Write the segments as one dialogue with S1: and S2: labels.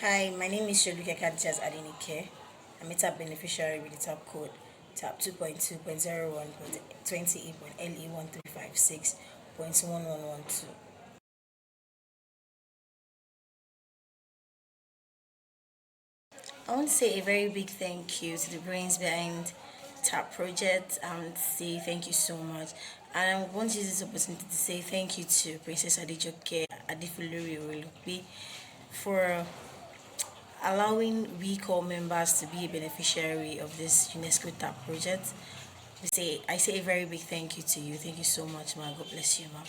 S1: Hi, my name is Sholuke Kadijas Adenike. I'm a TAP beneficiary with the TAP code TAP 2.2.01.28.LE1356.1112. I want to say a very big thank you to the brains behind Tap Project and say thank you so much. And I want to use this opportunity to say thank you to Princess Adejoke Adifuluri Olupi for allowing we core members to be a beneficiary of this UNESCO Tap project. I say a very big thank you to you. Thank you so much, ma. God bless you, ma.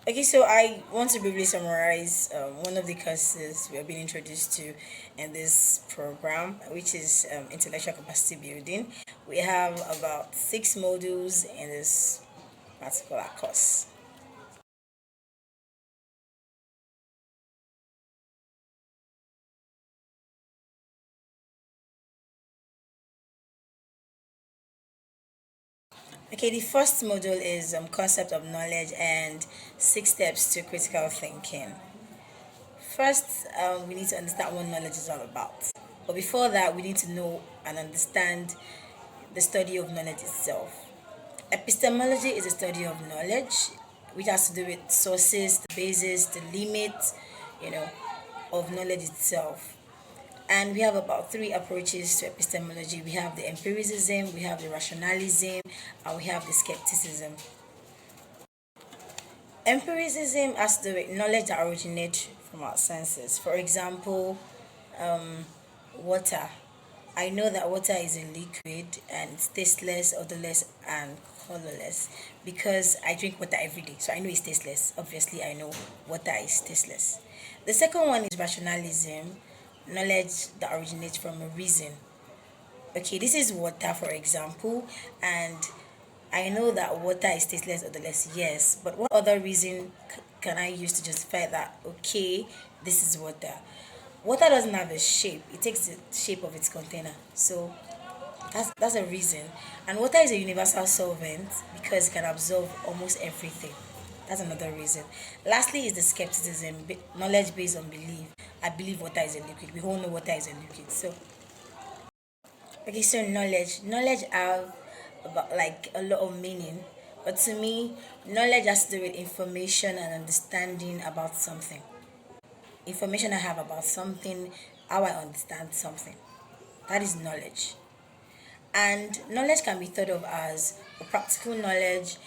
S1: Okay, so I want to briefly summarize one of the courses we have been introduced to in this program, which is intellectual capacity building. We have about 6 modules in this particular course. Okay, the first module is concept of knowledge and 6 steps to critical thinking. First, we need to understand what knowledge is all about. But before that, we need to know and understand the study of knowledge itself. Epistemology is a study of knowledge, which has to do with sources, the basis, the limits, you know, of knowledge itself. And we have about 3 approaches to epistemology. We have the empiricism, we have the rationalism, and we have the skepticism. Empiricism has to do with knowledge that originates from our senses. For example, water. I know that water is a liquid and it's tasteless, odorless, and colorless because I drink water every day. So I know it's tasteless. Obviously, I know water is tasteless. The second one is rationalism, knowledge that originates from a reason. Okay, this is water, for example, and I know that water is tasteless, odorless, yes, but what other reason can I use to justify that? Okay, this is water. Water doesn't have a shape; it takes the shape of its container. So that's a reason. And water is a universal solvent because it can absorb almost everything. That's another reason. Lastly, is the skepticism, knowledge based on belief. I believe water is a liquid. We all know water is a liquid. So okay, so knowledge have about like a lot of meaning, but to me, knowledge has to do with information and understanding about something. Information I have about something, how I understand something. That is knowledge. And knowledge can be thought of as practical knowledge,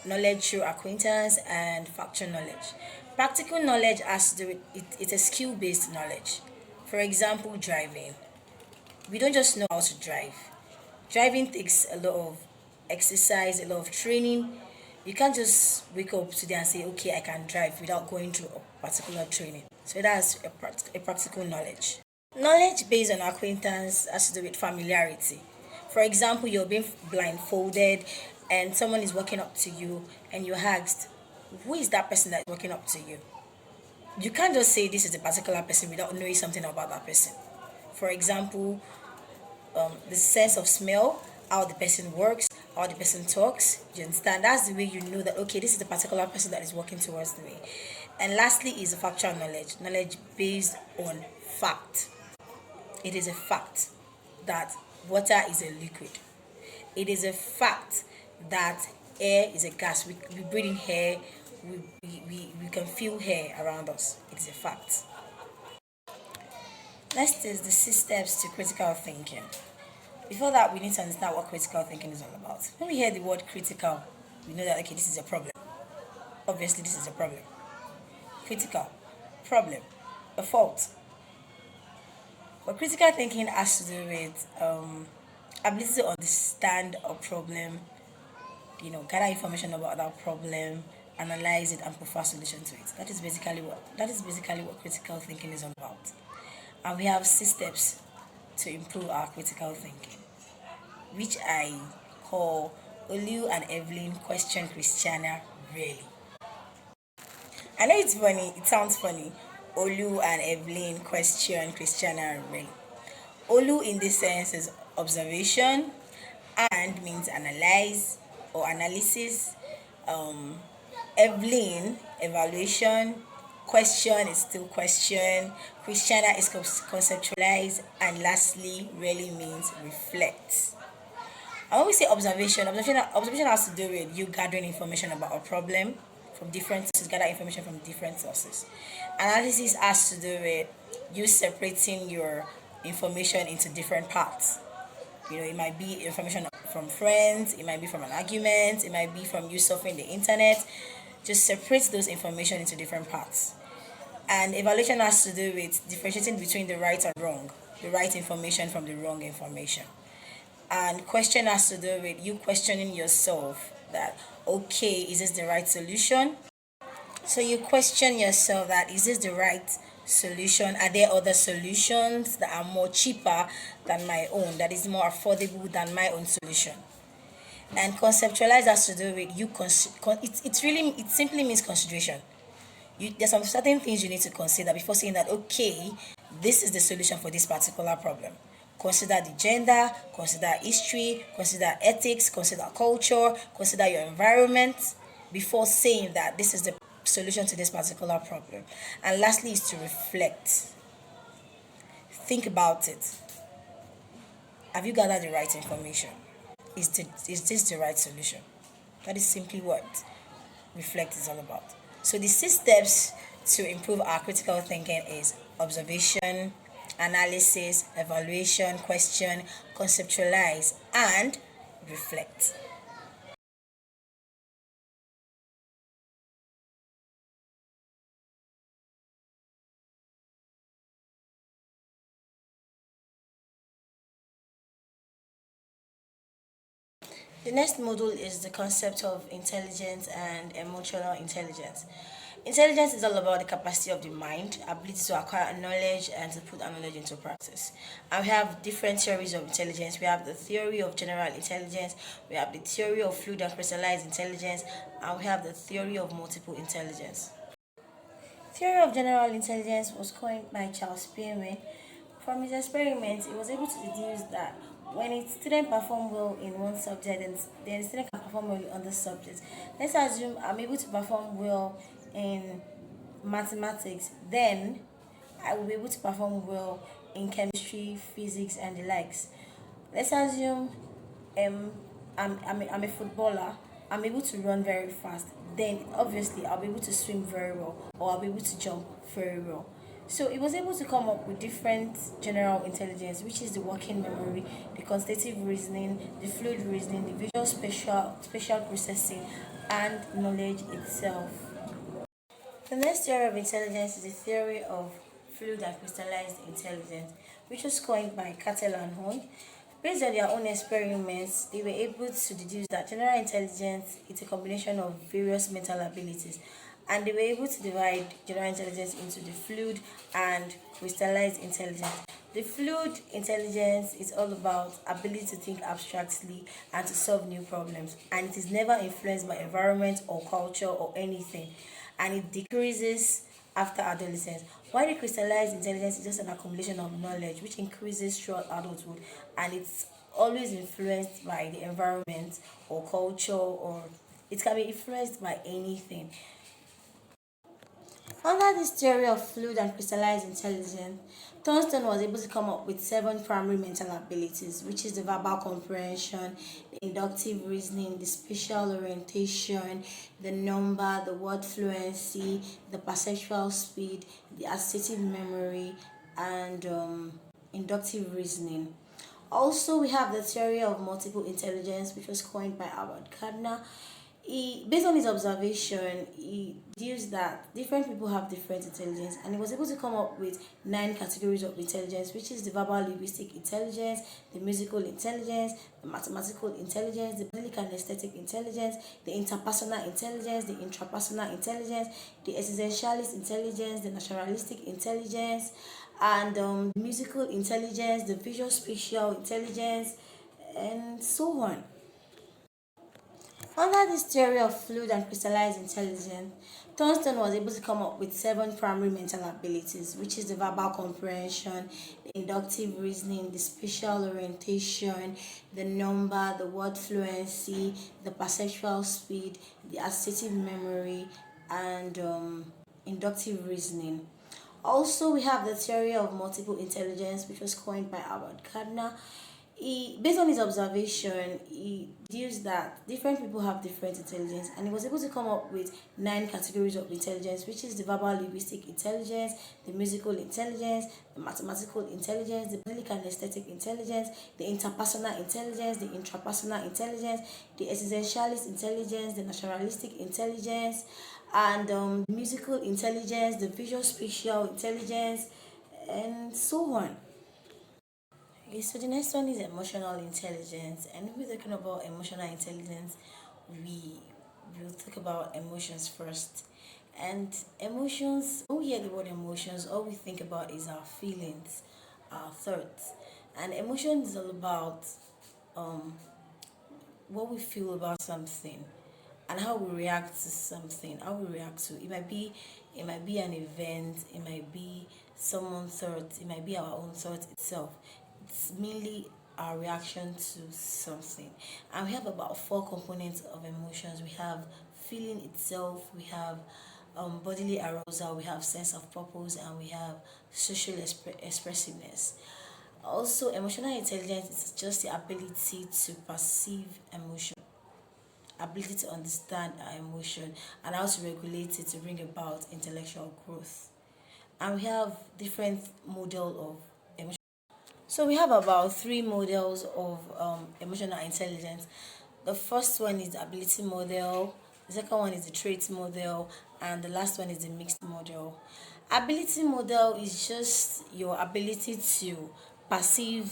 S1: knowledge through acquaintance, and factual knowledge. Practical knowledge has to do with it's a skill based knowledge. For example, driving. We don't just know how to drive. Driving takes a lot of exercise, a lot of training. You can't just wake up today and say, okay, I can drive without going through a particular training. So that's a practical knowledge. Knowledge based on acquaintance has to do with familiarity. For example, you're being blindfolded and someone is walking up to you and you asked, who is that person that's walking up to you? You can't just say this is a particular person without knowing something about that person. For example, the sense of smell, how the person works, how the person talks. You understand? That's the way you know that okay, this is the particular person that is walking towards me. And lastly is the factual knowledge, knowledge based on fact. It is a fact that water is a liquid. It is a fact that air is a gas. We breathe in air, we can feel air around us. It is a fact. Next is the 6 steps to critical thinking. Before that, we need to understand what critical thinking is all about. When we hear the word critical, we know that okay, this is a problem. Obviously, this is a problem. Critical, problem, a fault. But critical thinking has to do with ability to understand a problem, gather information about that problem, analyze it, and provide solution to it. That is basically what critical thinking is all about. And we have 6 steps to improve our critical thinking, which I call Olu and Evelyn question Christiana really. I know it sounds funny. Olu and Evelyn question Christiana really. Olu in this sense is observation, and means analyze or analysis. Um, Evelyn, evaluation. Question is still question. Christiana is conceptualize. And lastly, really means reflect. I always say observation has to do with you gathering information about a problem from different sources, gather information from different sources. Analysis has to do with you separating your information into different parts. It might be information from friends, it might be from an argument, it might be from you surfing the internet. Just separate those information into different parts. And evaluation has to do with differentiating between the right and wrong, the right information from the wrong information. And question has to do with you questioning yourself that, okay, is this the right solution? So you question yourself that, is this the right solution? Are there other solutions that are more cheaper than my own, that is more affordable than my own solution? And conceptualize has to do with you, it simply means consideration. There's some certain things you need to consider before saying that, okay, this is the solution for this particular problem. Consider the gender, consider history, consider ethics, consider culture, consider your environment before saying that this is the solution to this particular problem. And lastly is to reflect. Think about it. Have you gathered the right information? Is this the right solution? That is simply what reflect is all about. So the 6 steps to improve our critical thinking is observation, analysis, evaluation, question, conceptualize, and reflect. The next module is the concept of intelligence and emotional intelligence. Intelligence is all about the capacity of the mind, ability to acquire knowledge and to put that knowledge into practice. And we have different theories of intelligence. We have the theory of general intelligence, we have the theory of fluid and crystallized intelligence, and we have the theory of multiple intelligence. Theory of general intelligence was coined by Charles Spearman. From his experiments, he was able to deduce that when a student performs well in one subject, then the student can perform well in other subjects. Let's assume I'm able to perform well in mathematics, then I will be able to perform well in chemistry, physics, and the likes. Let's assume um, I'm a footballer, I'm able to run very fast, then obviously I'll be able to swim very well or I'll be able to jump very well. So it was able to come up with different general intelligence, which is the working memory, the quantitative reasoning, the fluid reasoning, the visual spatial processing, and knowledge itself. The next theory of intelligence is the theory of fluid and crystallized intelligence, which was coined by Cattell and Horn. Based on their own experiments, they were able to deduce that general intelligence is a combination of various mental abilities, and they were able to divide general intelligence into the fluid and crystallized intelligence. The fluid intelligence is all about ability to think abstractly and to solve new problems, and it is never influenced by environment or culture or anything, and it decreases after adolescence. While the crystallized intelligence is just an accumulation of knowledge which increases throughout adulthood, and it's always influenced by the environment or culture, or it can be influenced by anything. Under this theory of fluid and crystallized intelligence, Thornton was able to come up with 7 primary mental abilities, which is the verbal comprehension, the inductive reasoning, the spatial orientation, the number, the word fluency, the perceptual speed, the associative memory, and inductive reasoning. Also, we have the theory of multiple intelligence, which was coined by Albert Gardner. Based on his observation, he deduced that different people have different intelligence, and he was able to come up with 9 categories of intelligence, which is the verbal linguistic intelligence, the musical intelligence, the mathematical intelligence, the public and aesthetic intelligence, the interpersonal intelligence, the intrapersonal intelligence, the existentialist intelligence, the naturalistic intelligence, and the musical intelligence, the visual spatial intelligence, and so on. Under this theory of fluid and crystallized intelligence, Thornton was able to come up with seven primary mental abilities, which is the verbal comprehension, the inductive reasoning, the spatial orientation, the number, the word fluency, the perceptual speed, the associative memory, and inductive reasoning. Also, we have the theory of multiple intelligence, which was coined by Albert Gardner. Based on his observation, he deduced that different people have different intelligence, and he was able to come up with nine categories of intelligence, which is the verbal linguistic intelligence, the musical intelligence, the mathematical intelligence, the basic and aesthetic intelligence, the interpersonal intelligence, the intrapersonal intelligence, the existentialist intelligence, the naturalistic intelligence, and the musical intelligence, the visual spatial intelligence, and so on. Okay, so the next one is emotional intelligence, and if we're talking about emotional intelligence, we will talk about emotions first. And emotions, when we hear the word emotions, all we think about is our feelings, our thoughts, and emotion is all about um, what we feel about something and how we react to something, how we react to it might be an event, it might be someone's thought, it might be our own thought itself. It's mainly our reaction to something. And we have about four components of emotions. We have feeling itself, we have bodily arousal, we have sense of purpose, and we have social expressiveness. Also, emotional intelligence is just the ability to perceive emotion, ability to understand our emotion, and how to regulate it to bring about intellectual growth. And we have different model of emotion. So we have about three models of emotional intelligence. The first one is the ability model, the second one is the traits model, and the last one is the mixed model. Ability model is just your ability to perceive,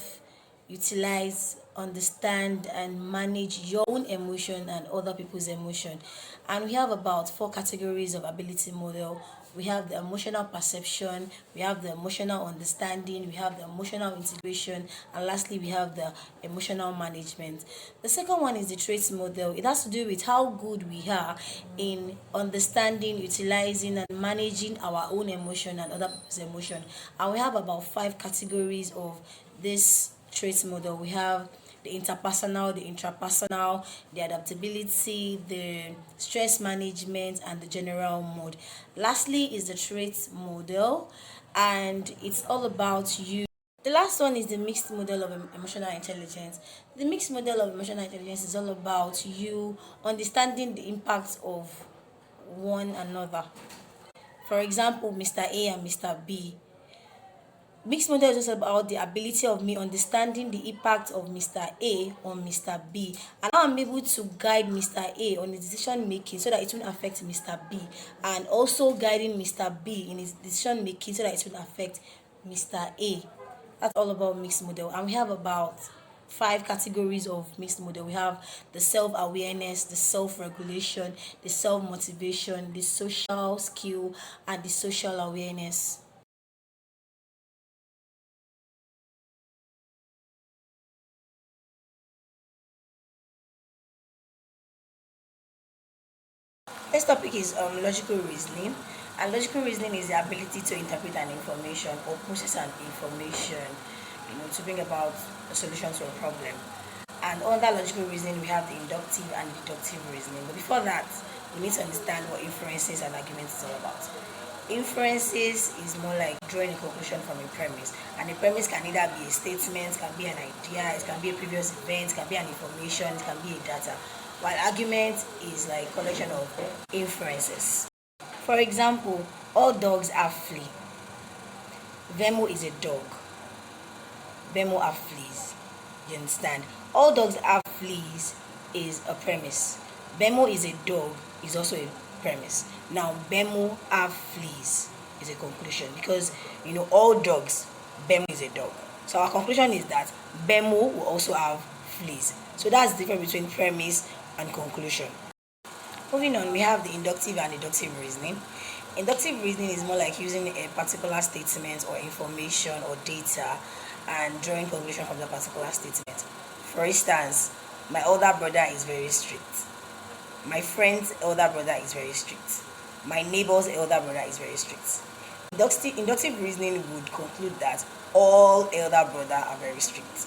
S1: utilize, understand, and manage your own emotion and other people's emotion. And we have about four categories of ability model. We have the emotional perception, we have the emotional understanding, we have the emotional integration, and lastly, we have the emotional management. The second one is the traits model. It has to do with how good we are in understanding, utilizing, and managing our own emotion and other people's emotion. And we have about five categories of this traits model. We have the interpersonal, the intrapersonal, the adaptability, the stress management, and the general mode. Lastly, is the traits model, and it's all about you. The last one is the mixed model of emotional intelligence. The mixed model of emotional intelligence is all about you understanding the impacts of one another. For example, Mr. A and Mr. B. Mixed model is just about the ability of me understanding the impact of Mr. A on Mr. B, and how I'm able to guide Mr. A on his decision making so that it won't affect Mr. B, and also guiding Mr. B in his decision making so that it won't affect Mr. A. That's all about mixed model. And we have about five categories of mixed model. We have the self awareness, the self regulation, the self motivation, the social skill, and the social awareness. Next topic is logical reasoning. And logical reasoning is the ability to interpret an information or process an information, to bring about a solution to a problem. And under logical reasoning, we have the inductive and deductive reasoning. But before that, we need to understand what inferences and arguments is all about. Inferences is more like drawing a conclusion from a premise, and a premise can either be a statement, can be an idea, it can be a previous event, it can be an information, it can be a data. While argument is like collection of inferences. For example, all dogs have flea. Vemo is a dog. Vemo have fleas. You understand? All dogs have fleas is a premise. Bemo is a dog is also a premise. Now Bemo have fleas is a conclusion because all dogs, Bemo is a dog. So our conclusion is that Bemo will also have fleas. So that's the difference between premise and conclusion. Moving on, we have the inductive and deductive reasoning. Inductive reasoning is more like using a particular statement or information or data and drawing conclusion from the particular statement. For instance, my older brother is very strict. My friend's elder brother is very strict. My neighbor's elder brother is very strict. Inductive reasoning would conclude that all elder brother are very strict.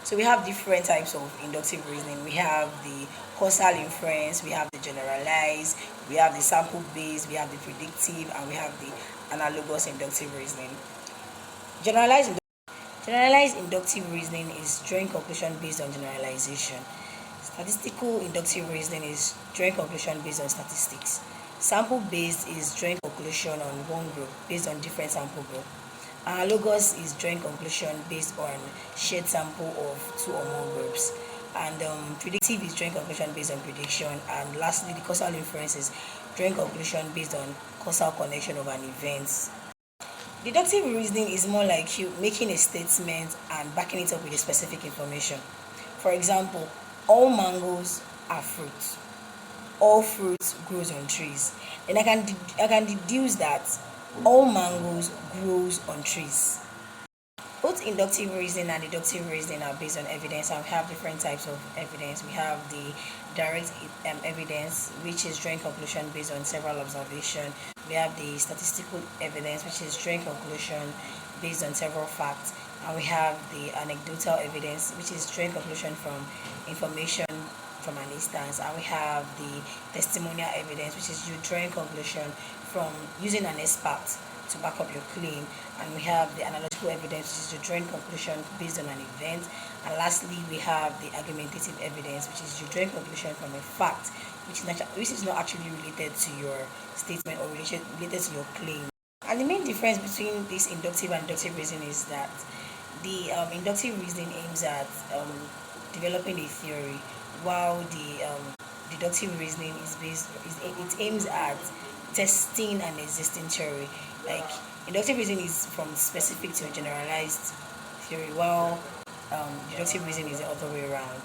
S1: So we have different types of inductive reasoning. We have the causal inference, we have the generalized, we have the sample based, we have the predictive, and we have the analogous inductive reasoning. Generalized Generalized inductive reasoning is drawing conclusion based on generalization. Statistical inductive reasoning is drawing conclusion based on statistics. Sample based is drawing conclusion on one group based on different sample group. Analogous is drawing conclusion based on shared sample of two or more groups. And predictive is drawing conclusion based on prediction. And lastly, the causal inference is drawing conclusion based on causal connection of an event. Deductive reasoning is more like you making a statement and backing it up with a specific information. For example, all mangoes are fruit. All fruit grows on trees. Then I can deduce that all mangoes grows on trees. Both inductive reasoning and deductive reasoning are based on evidence, and we have different types of evidence. We have the direct evidence, which is drawing conclusion based on several observations. We have the statistical evidence, which is drawing conclusion based on several facts. And we have the anecdotal evidence, which is drawing conclusion from information from an instance. And we have the testimonial evidence, which is you drawing conclusion from using an expert to back up your claim. And we have the analogical evidence, which is you drawing conclusion based on an event. And lastly, we have the argumentative evidence, which is you drawing conclusion from a fact which is not actually related to your statement or related to your claim. And the main difference between this inductive and deductive reasoning is that the inductive reasoning aims at developing a theory, while the deductive reasoning it aims at testing an existing theory. Like inductive reasoning is from specific to generalized theory, while deductive reasoning is the other way around.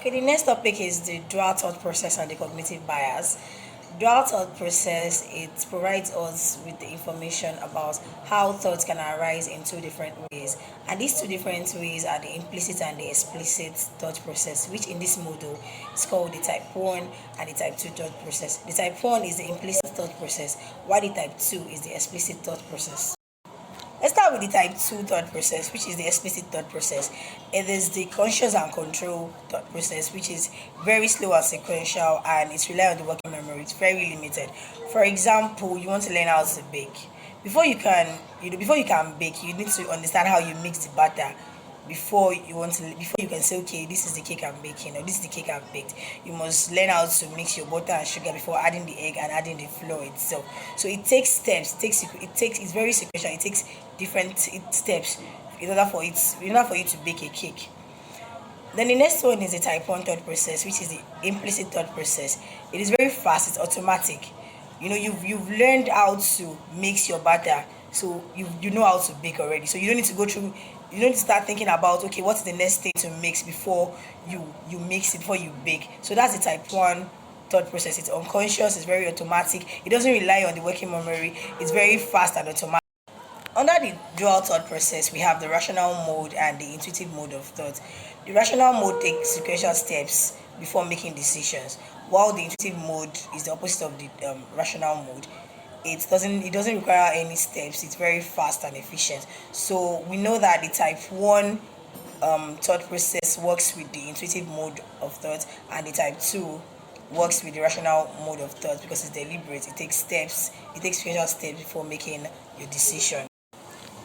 S1: Okay, the next topic is the dual thought process and the cognitive bias. Dual thought process, it provides us with the information about how thoughts can arise in two different ways, and these two different ways are the implicit and the explicit thought process, which in this model is called the type 1 and the type 2 thought process. The type 1 is the implicit thought process, while the type 2 is the explicit thought process. Let's start with the type 2 thought process, which is the explicit thought process. It is the conscious and control thought process, which is very slow and sequential, and it's rely on the working memory. It's very limited. For example, you want to learn how to bake. Before you can bake, you need to understand how you mix the batter before you can say, okay, this is the cake I'm baking, or this is the cake I've baked. You must learn how to mix your butter and sugar before adding the egg and adding the flour itself. So it takes steps. It's very sequential. It takes different steps in order for you to bake a cake. Then the next one is the type 1 thought process, which is the implicit thought process. It is very fast, it's automatic. You've learned how to mix your batter, so you know how to bake already. So you don't need to start thinking about, okay, what's the next thing to mix before you mix it, before you bake. So that's the type 1 thought process. It's unconscious, it's very automatic, it doesn't rely on the working memory, it's very fast and automatic. Under the dual thought process, we have the rational mode and the intuitive mode of thought. The rational mode takes sequential steps before making decisions, while the intuitive mode is the opposite of the rational mode. It doesn't require any steps. It's very fast and efficient. So we know that the type 1 thought process works with the intuitive mode of thought, and the type 2 works with the rational mode of thought because it's deliberate. It takes sequential steps before making your decision.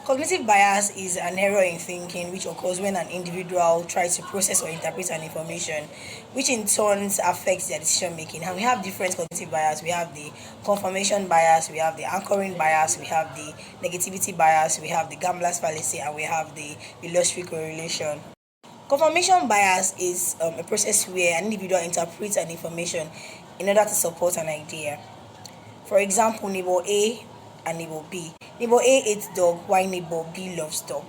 S1: Cognitive bias is an error in thinking which occurs when an individual tries to process or interpret an information, which in turn affects their decision making. And we have different cognitive bias. We have the confirmation bias, we have the anchoring bias, we have the negativity bias, we have the gambler's fallacy, and we have the illusory correlation. Confirmation bias is a process where an individual interprets an information in order to support an idea. For example, neighbor A and neighbor B. Neighbor A hates dog while neighbor B loves dog.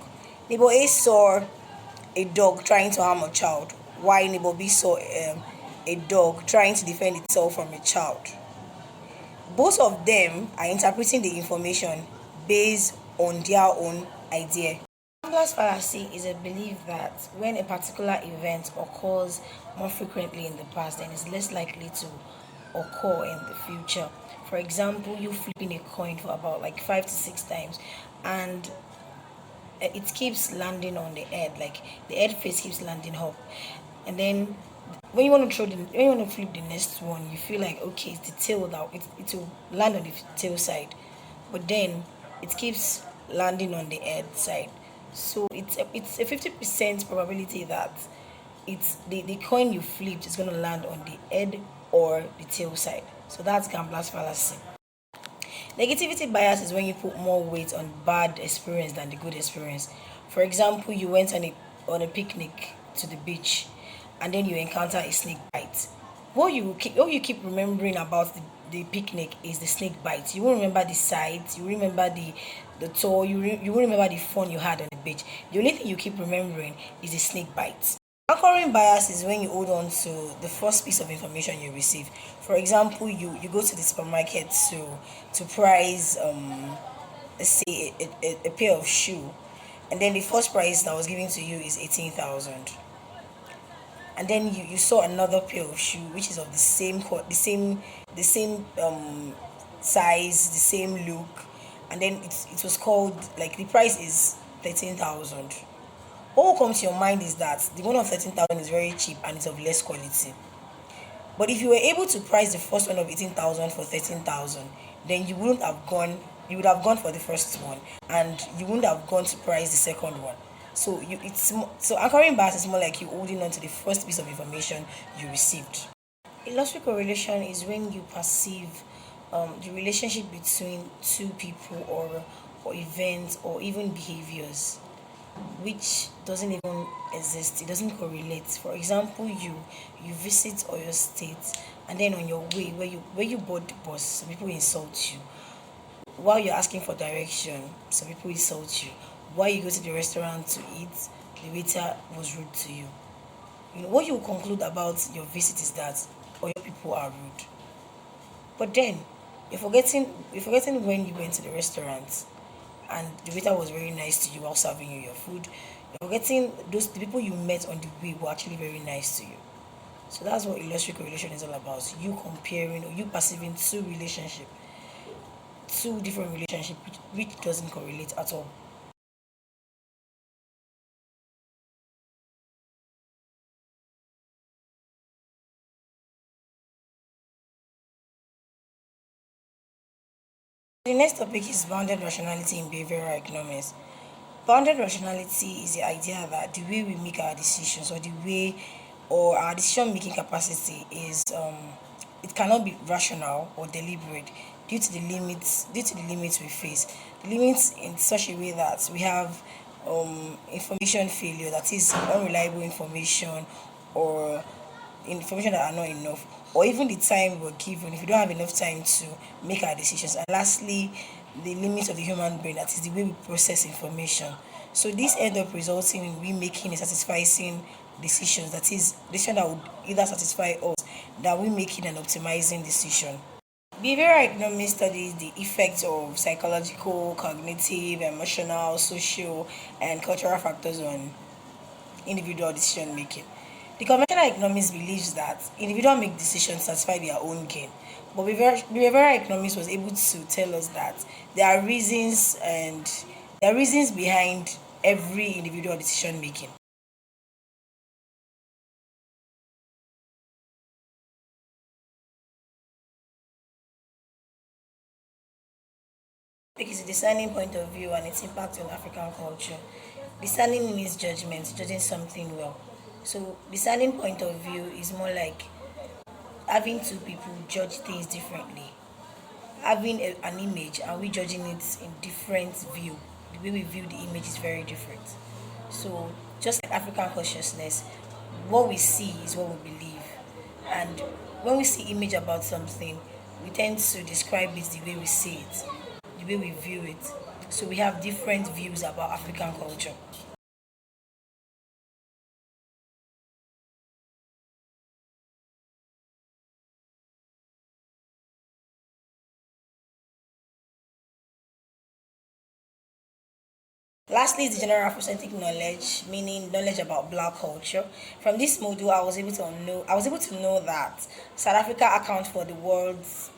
S1: Neighbor A saw a dog trying to harm a child while neighbor B saw a dog trying to defend itself from a child. Both of them are interpreting the information based on their own idea. Gambler's fallacy is a belief that when a particular event occurs more frequently in the past, then it's less likely to occur in the future. For example, you flipping a coin for about like 5 to 6 times, and it keeps landing on the head, like the head face keeps landing up, and then when you want to flip the next one, you feel like okay, it's the tail now, it will land on the tail side, but then it keeps landing on the head side. So it's a 50% probability that the coin you flipped is going to land on the head or the tail side. So that's gambler's fallacy. Negativity bias is when you put more weight on bad experience than the good experience. For example, you went on a picnic to the beach, and then you encounter a snake bite. What you keep remembering about the picnic is the snake bite. You won't remember the sight. You won't remember the tour. You won't remember the fun you had on the beach. The only thing you keep remembering is the snake bite. Anchoring bias is when you hold on to the first piece of information you receive. For example, you go to the supermarket to price let's say a pair of shoe, and then the first price that was given to you is 18,000, and then you saw another pair of shoe which is of the same size, the same look, and then it was called like the price is 13,000. What will come to your mind is that the one of 13,000 is very cheap and it's of less quality. But if you were able to price the first one of 18,000 for 13,000, then you wouldn't have gone. You would have gone for the first one, and you wouldn't have gone to price the second one. So so anchoring bias is more like you holding on to the first piece of information you received. Illusory correlation is when you perceive the relationship between two people or events or even behaviors which doesn't even exist. It doesn't correlate. For example, you visit Oyo State, and then on your way where you board the bus, some people insult you. While you're asking for direction, some people insult you. While you go to the restaurant to eat, the waiter was rude to you. You know what you conclude about your visit is that Oyo people are rude. But then you're forgetting when you went to the restaurant and the waiter was very nice to you while serving you your food. You're forgetting the people you met on the way were actually very nice to you. So that's what illusory correlation is all about. You comparing or you perceiving two different relationships which doesn't correlate at all. The next topic is bounded rationality in behavioral economics. Bounded rationality is the idea that the way we make our decisions or the way or our decision making capacity is it cannot be rational or deliberate due to the limits we face. The limits in such a way that we have information failure, that is unreliable information or information that are not enough, or even the time we're given if we don't have enough time to make our decisions, and lastly the limits of the human brain, that is the way we process information. So this end up resulting in we making a satisfying decisions, that is decision that would either satisfy us, that we making an optimizing decision. Behavioral economics studies the effects of psychological, cognitive, emotional, social, and cultural factors on individual decision making. The conventional economics believes that individuals make decisions to satisfy their own gain. But behavioral economics was able to tell us that there are reasons and there are reasons behind every individual decision making. Because the discerning point of view and its impact on African culture. Discerning means judgment, judging something well. So discerning point of view is more like having two people judge things differently, having an image and we judging it in different view. The way we view the image is very different. So just like African consciousness, what we see is what we believe, and when we see image about something, we tend to describe it the way we see it, the way we view it. So we have different views about African culture. Lastly, is the general Afrocentric knowledge, meaning knowledge about Black culture. From this module, I was able to know that South Africa accounts for the world's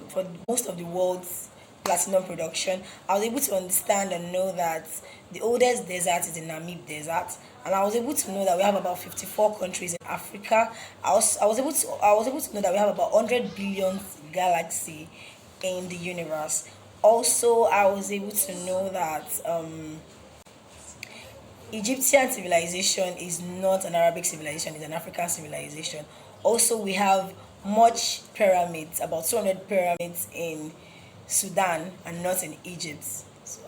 S1: for most of the world's platinum production. I was able to understand and know that the oldest desert is the Namib Desert, and I was able to know that we have about 54 countries in Africa. I was able to know that we have about 100 billion galaxy in the universe. Also, I was able to know that Egyptian civilization is not an Arabic civilization; it's an African civilization. Also, we have much pyramids, about 200 pyramids in Sudan and not in Egypt,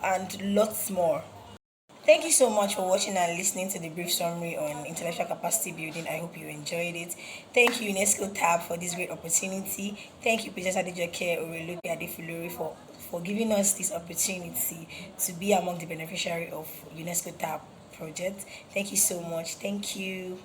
S1: and lots more. Thank you so much for watching and listening to the brief summary on intellectual capacity building. I hope you enjoyed it. Thank you, UNESCO Tab, for this great opportunity. Thank you, Princess Adejoke Oreluke Adefulori, for giving us this opportunity to be among the beneficiary of UNESCO Tab project. Thank you so much. Thank you.